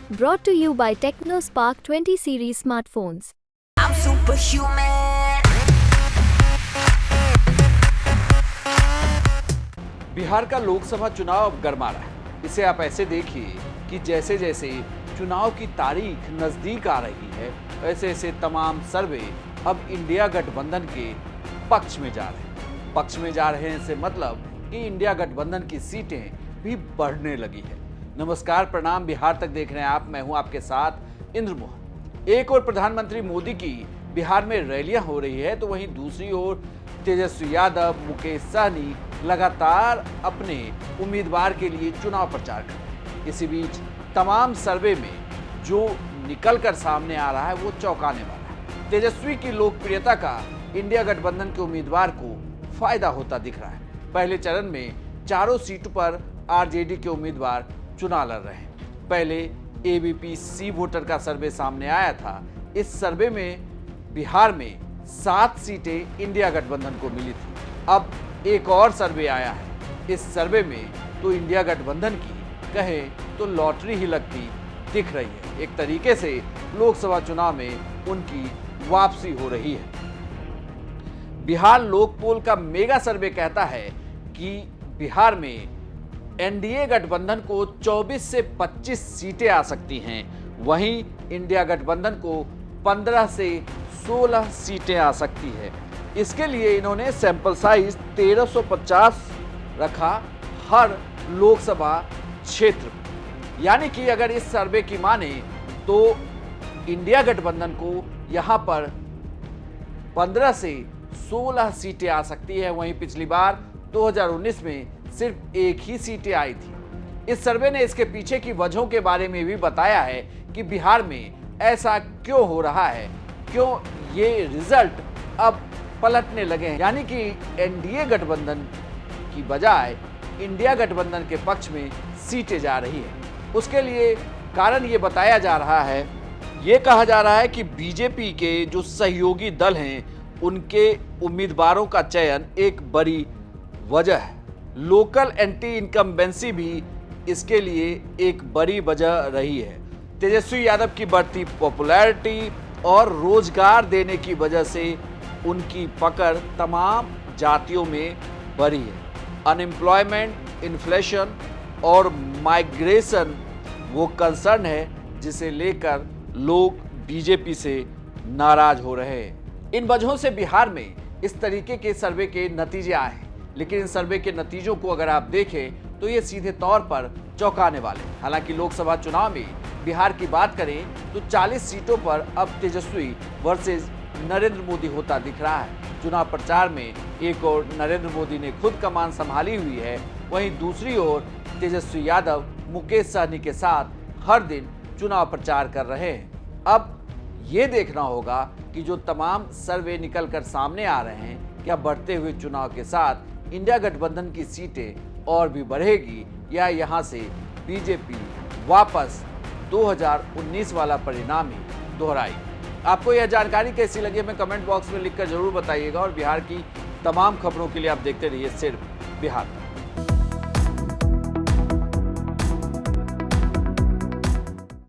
Brought to you by TechnoSpark 20 series smartphones. I'm superhuman. Bihar का लोकसभा चुनाव अब गरमा रहा है। इसे आप ऐसे देखिए कि जैसे जैसे चुनाव की तारीख नजदीक आ रही है, वैसे ऐसे तमाम सर्वे अब इंडिया गठबंधन के पक्ष में जा रहे हैं। पक्ष में जा रहे हैं से मतलब कि इंडिया गठबंधन की सीटें भी बढ़ने लगी है। नमस्कार, प्रणाम, बिहार तक देख रहे हैं आप। मैं हूं आपके साथ इंद्रमोहन। एक और प्रधानमंत्री मोदी की बिहार में रैलियां हो रही है, तो वहीं दूसरी ओर तेजस्वी यादव, मुकेश सहनी लगातार अपने उम्मीदवार के लिए चुनाव प्रचार कर रहे हैं। इसी बीच तमाम सर्वे में जो निकल कर सामने आ रहा है वो चौंकाने वाला है। तेजस्वी की लोकप्रियता का इंडिया गठबंधन के उम्मीदवार को फायदा होता दिख रहा है। पहले चरण में चारों सीटों पर आरजेडी के उम्मीदवार चुनाव लड़ रहे हैं। पहले एबीपी सी वोटर का सर्वे सामने आया था। इस सर्वे में बिहार में 7 सीटें इंडिया गठबंधन को मिली थी। अब एक और सर्वे आया है। इस सर्वे में तो इंडिया गठबंधन की कहें तो लॉटरी ही लगती दिख रही है। एक तरीके से लोकसभा चुनाव में उनकी वापसी हो रही है। बिहार लोकपोल का मेगा सर्वे कहता है कि बिहार में एनडीए गठबंधन को 24 से 25 सीटें आ सकती हैं, वहीं इंडिया गठबंधन को 15 से 16 सीटें आ सकती है। इसके लिए इन्होंने सैंपल साइज 1350 रखा हर लोकसभा क्षेत्र में। यानी कि अगर इस सर्वे की माने तो इंडिया गठबंधन को यहां पर 15 से 16 सीटें आ सकती है। वहीं पिछली बार 2019 में सिर्फ एक ही सीटें आई थी। इस सर्वे ने इसके पीछे की वजहों के बारे में भी बताया है कि बिहार में ऐसा क्यों हो रहा है, क्यों ये रिजल्ट अब पलटने लगे हैं। यानी कि एनडीए गठबंधन की बजाय इंडिया गठबंधन के पक्ष में सीटें जा रही है। उसके लिए कारण ये बताया जा रहा है, ये कहा जा रहा है कि बीजेपी के जो सहयोगी दल हैं उनके उम्मीदवारों का चयन एक बड़ी वजह है। लोकल एंटी इनकम्बेंसी भी इसके लिए एक बड़ी वजह रही है। तेजस्वी यादव की बढ़ती पॉपुलैरिटी और रोजगार देने की वजह से उनकी पकड़ तमाम जातियों में बढ़ी है। अनएम्प्लॉयमेंट, इन्फ्लेशन और माइग्रेशन वो कंसर्न है जिसे लेकर लोग बीजेपी से नाराज हो रहे हैं। इन वजहों से बिहार में इस तरीके के सर्वे के नतीजे आए हैं। लेकिन इन सर्वे के नतीजों को अगर आप देखें तो ये सीधे तौर पर चौंकाने वाले। हालांकि लोकसभा चुनाव में बिहार की बात करें तो 40 सीटों पर अब तेजस्वी वर्सेस नरेंद्र मोदी होता दिख रहा है। चुनाव प्रचार में एक ओर नरेंद्र मोदी ने खुद कमान संभाली हुई है, वहीं दूसरी ओर तेजस्वी यादव मुकेश सहनी के साथ हर दिन चुनाव प्रचार कर रहे हैं। अब ये देखना होगा कि जो तमाम सर्वे निकल कर सामने आ रहे हैं, क्या बढ़ते हुए चुनाव के साथ इंडिया गठबंधन की सीटें और भी बढ़ेगी या यहां से बीजेपी वापस 2019 वाला परिणाम ही दोहराएगी। आपको यह जानकारी कैसी लगी हमें कमेंट बॉक्स में लिखकर जरूर बताइएगा और बिहार की तमाम खबरों के लिए आप देखते रहिए सिर्फ बिहार तक।